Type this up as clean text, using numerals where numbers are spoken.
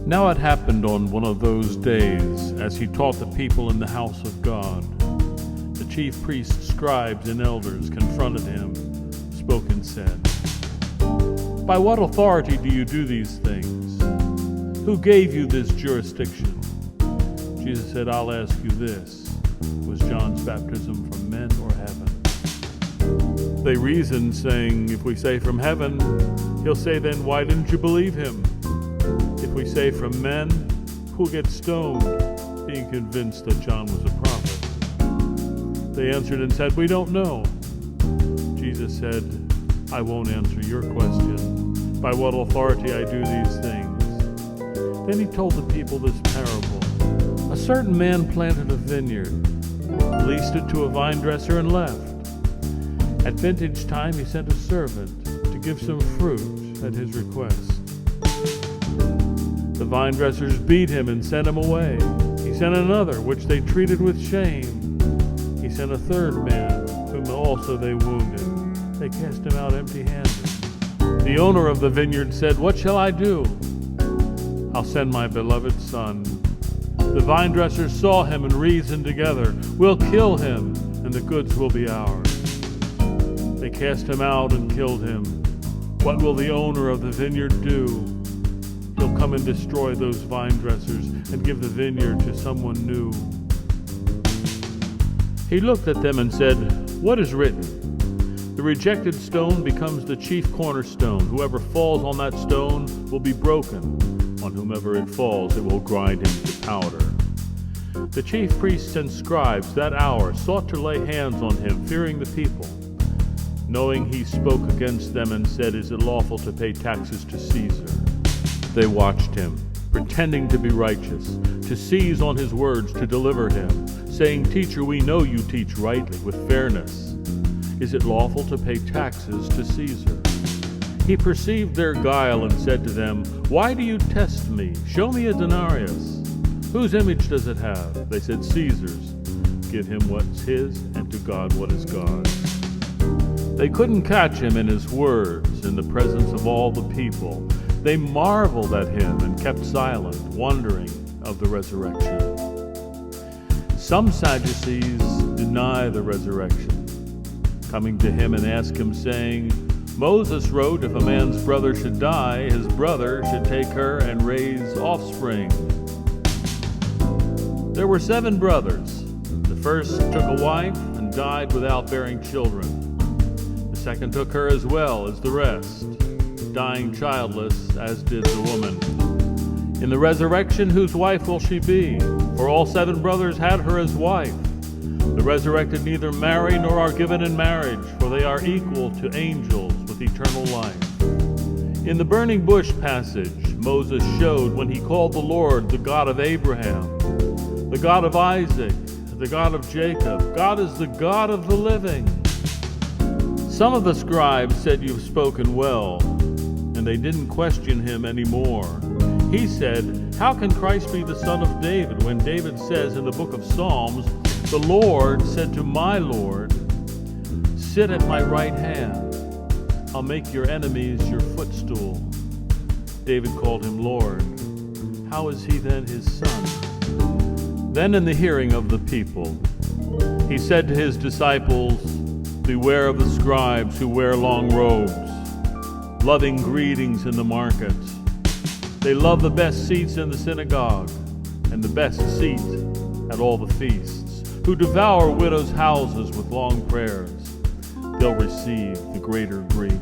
Now it happened on one of those days, as he taught the people in the house of God, the chief priests, scribes, and elders confronted him, spoke and said, "By what authority do you do these things? Who gave you this jurisdiction?" Jesus said, "I'll ask you this. Was John's baptism from men or heaven?" They reasoned, saying, "If we say from heaven, he'll say, then why didn't you believe him? If we say from men, who'll get stoned?" being convinced that John was a prophet. They answered and said, "We don't know." Jesus said, "I won't answer your question, by what authority I do these things." Then he told the people this parable. A certain man planted a vineyard, leased it to a vine dresser, and left. At vintage time he sent a servant to give some fruit at his request. The vine dressers beat him and sent him away. He sent another, which they treated with shame. He sent a third man, whom also they wounded. They cast him out empty-handed. The owner of the vineyard said, "What shall I do? I'll send my beloved son." The vine dressers saw him and reasoned together, "We'll kill him, and the goods will be ours." They cast him out and killed him. What will the owner of the vineyard do? He'll come and destroy those vine dressers and give the vineyard to someone new. He looked at them and said, "What is written? The rejected stone becomes the chief cornerstone. Whoever falls on that stone will be broken. On whomever it falls, it will grind him to powder." The chief priests and scribes that hour sought to lay hands on him, fearing the people, knowing he spoke against them and said, "Is it lawful to pay taxes to Caesar?" They watched him, pretending to be righteous, to seize on his words to deliver him, saying, "Teacher, we know you teach rightly, with fairness. Is it lawful to pay taxes to Caesar?" He perceived their guile and said to them, "Why do you test me? Show me a denarius. Whose image does it have?" They said, "Caesar's." "Give him what's his, and to God what is God's." They couldn't catch him in his words in the presence of all the people. They marveled at him and kept silent, wondering of the resurrection. Some Sadducees deny the resurrection, coming to him and ask him, saying, "Moses wrote, if a man's brother should die, his brother should take her and raise offspring." There were 7 brothers. The first took a wife and died without bearing children. The second took her as well as the rest, dying childless, as did the woman. In the resurrection, whose wife will she be? For all 7 brothers had her as wife. The resurrected neither marry nor are given in marriage, for they are equal to angels with eternal life. In the burning bush passage, Moses showed when he called the Lord the God of Abraham, the God of Isaac, the God of Jacob. God is the God of the living. Some of the scribes said, "You've spoken well," and they didn't question him anymore. He said, "How can Christ be the son of David when David says in the book of Psalms, 'The Lord said to my Lord, sit at my right hand. I'll make your enemies your footstool.' David called him Lord. How is he then his son?" Then in the hearing of the people, he said to his disciples, "Beware of the scribes who wear long robes, loving greetings in the markets. They love the best seats in the synagogue and the best seat at all the feasts, who devour widows' houses with long prayers. They'll receive the greater grief.